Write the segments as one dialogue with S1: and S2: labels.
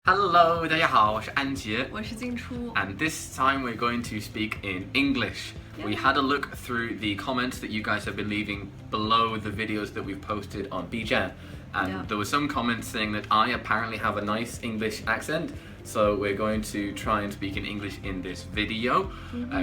S1: Hello, 大家好，我是安杰，
S2: 我是靖初。
S1: And this time we're going to speak in English.
S2: Yeah.
S1: We had a look through the comments that you guys have been leaving below the videos that we've posted on B-Jam. And there were some comments saying that I apparently have a nice English accent. So we're going to try and speak in English in this video.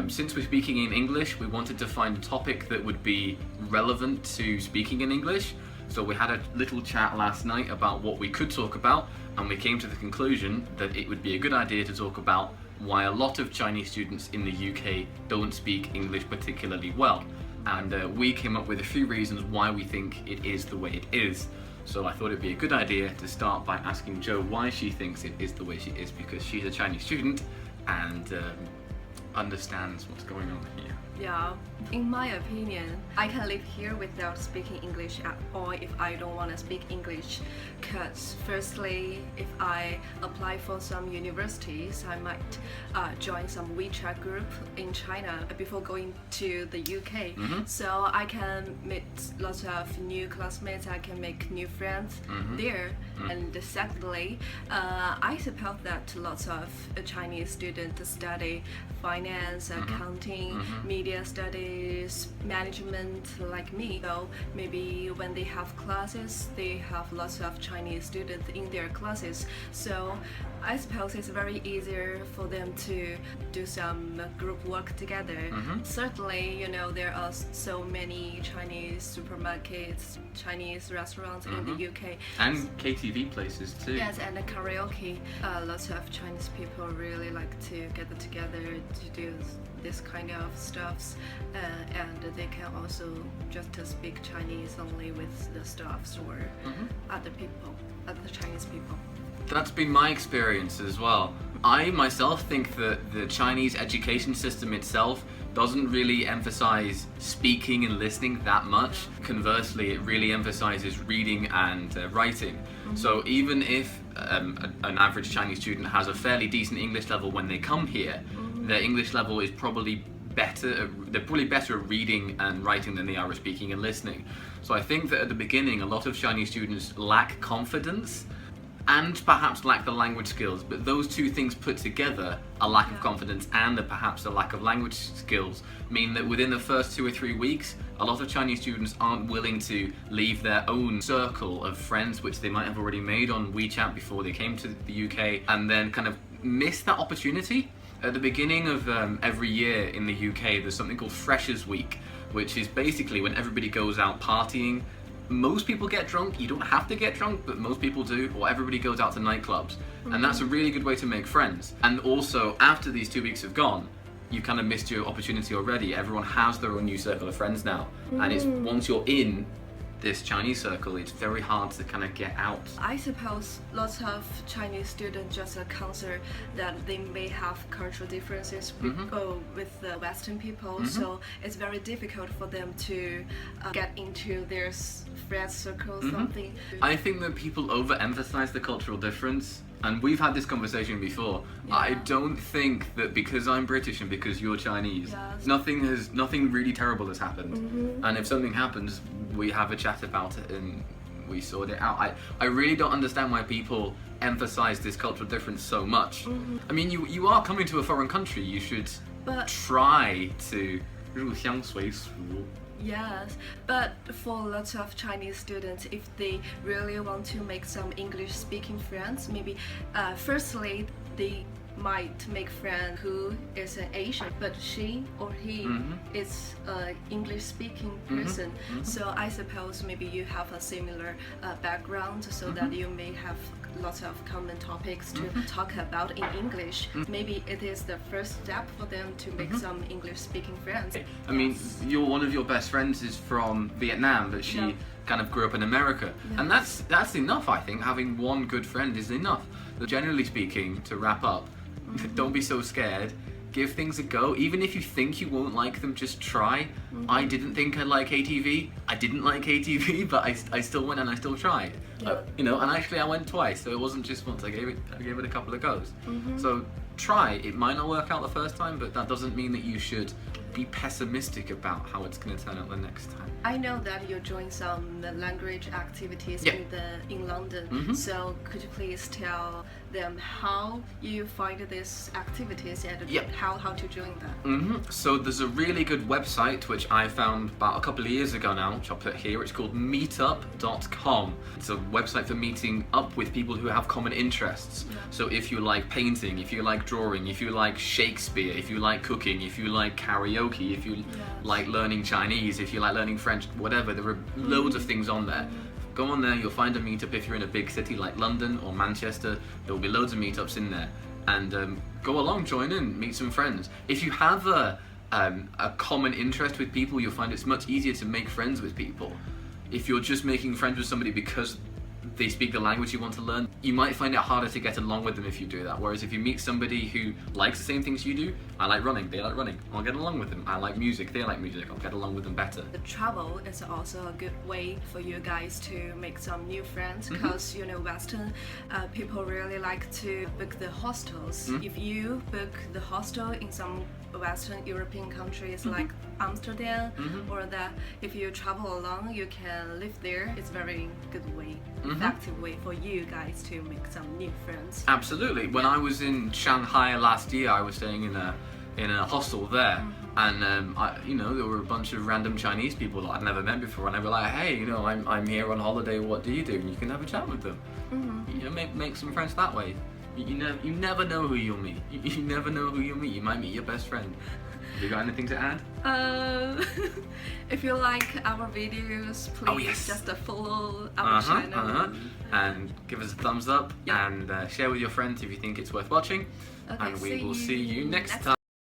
S1: Since we're speaking in English, we wanted to find a topic that would be relevant to speaking in English. So we had a little chat last night about what we could talk about, and we came to the conclusion that it would be a good idea to talk about why a lot of Chinese students in the UK don't speak English particularly well. And we came up with a few reasons why we think it is the way it is. So I thought it'd be a good idea to start by asking Jo why she thinks it is the way she is, because she's a Chinese student and understands what's going on here.
S2: Yeah, in my opinion, I can live here without speaking English at all if I don't want to speak English. Because firstly, if I apply for some universities, I might join some WeChat group in China before going to the UK. So I can meet lots of new classmates, I can make new friends there. And secondly, I suppose that lots of Chinese students study finance, accounting, media studies, management like me. So maybe when they have classes, they have lots of Chinese students in their classes. So I suppose it's very easier for them to do some group work together. Certainly, you know, there are so many Chinese supermarkets, Chinese restaurants in the UK.
S1: And KTV places too.
S2: Yes, and the karaoke. Lots of Chinese people really like to get together to do this kind of stuffs, and they can also just speak Chinese only with the staffs or other people, other Chinese people.
S1: That's been my experience as well. I myself think that the Chinese education system itself doesn't really emphasize speaking and listening that much. Conversely, it really emphasizes reading and writing. So even if an average Chinese student has a fairly decent English level when they come here, their English level is probably better. They're probably better at reading and writing than they are at speaking and listening. So I think that at the beginning, a lot of Chinese students lack confidence and perhaps lack the language skills, but those two things put together, a lack of confidence and perhaps a lack of language skills, mean that within the first 2 or 3 weeks, a lot of Chinese students aren't willing to leave their own circle of friends, which they might have already made on WeChat before they came to the UK, and then kind of miss that opportunity. At the beginning of every year in the UK, there's something called Freshers Week, which is basically when everybody goes out partying. Most people get drunk. You don't have to get drunk, but most people do, or everybody goes out to nightclubs. And that's a really good way to make friends. And also, after these 2 weeks have gone, you kind of missed your opportunity already. Everyone has their own new circle of friends now. And it's once you're in this Chinese circle, it's very hard to kind of get out.
S2: I suppose lots of Chinese students just consider that they may have cultural differences with the Western people, so it's very difficult for them to get into their friend circle or something.
S1: I think that people overemphasize the cultural difference. And we've had this conversation before. I don't think that because I'm British and because you're Chinese, nothing really terrible has happened. And if something happens, we have a chat about it and we sort it out. I really don't understand why people emphasize this cultural difference so much. I mean, you are coming to a foreign country. You should try to 入乡随俗.
S2: Yes, but for lots of Chinese students, if they really want to make some English-speaking friends, maybe firstly they might make friend who is an Asian, but she or he is an English-speaking person. So I suppose maybe you have a similar background, so that you may have lots of common topics to talk about in English. Maybe it is the first step for them to make some English-speaking friends.
S1: I mean, one of your best friends is from Vietnam, but she kind of grew up in America, and that's enough. I think having one good friend is enough. But generally speaking, to wrap up, don't be so scared. Give things a go. Even if you think you won't like them, just try. I didn't think I'd like ATV. I didn't like ATV, but I still went and I still tried. You know, and actually I went twice, so it wasn't just once. I gave it a couple of goes. So try. It might not work out the first time, but that doesn't mean that you should be pessimistic about how it's going to turn out the next time.
S2: I know that you joined some language activities in London. So could you please tell them how you find these activities and
S1: Yep.
S2: how to join them.
S1: So there's a really good website which I found about a couple of years ago now, which I'll put here. It's called meetup.com. It's a website for meeting up with people who have common interests.
S2: Yeah.
S1: So if you like painting, if you like drawing, if you like Shakespeare, if you like cooking, if you like karaoke, if you like learning Chinese, if you like learning French, whatever, there are loads of things on there. Go on there, you'll find a meetup if you're in a big city like London or Manchester. There will be loads of meetups in there. And go along, join in, meet some friends. If you have a common interest with people, you'll find it's much easier to make friends with people. If you're just making friends with somebody because they speak the language you want to learn, you might find it harder to get along with them if you do that. Whereas if you meet somebody who likes the same things you do, I like running, they like running, I'll get along with them. I like music, they like music, I'll get along with them better.
S2: The travel is also a good way for you guys to make some new friends because you know Western people really like to book the hostels. If you book the hostel in some Western European countries like Amsterdam or that, if you travel alone you can live there. It's very good way, effective way for you guys to make some new friends.
S1: Absolutely. When I was in Shanghai last year, I was staying in a hostel there, and there were a bunch of random Chinese people that I'd never met before, and they were like, hey, I'm here on holiday, what do you do? And you can have a chat with them. Make some friends that way. You never know who you'll meet. You never know who you'll meet. You might meet your best friend. Have you got anything to add?
S2: If you like our videos, please just follow our channel.
S1: And give us a thumbs up and share with your friends if you think it's worth watching.
S2: Okay,
S1: and we will see you next time.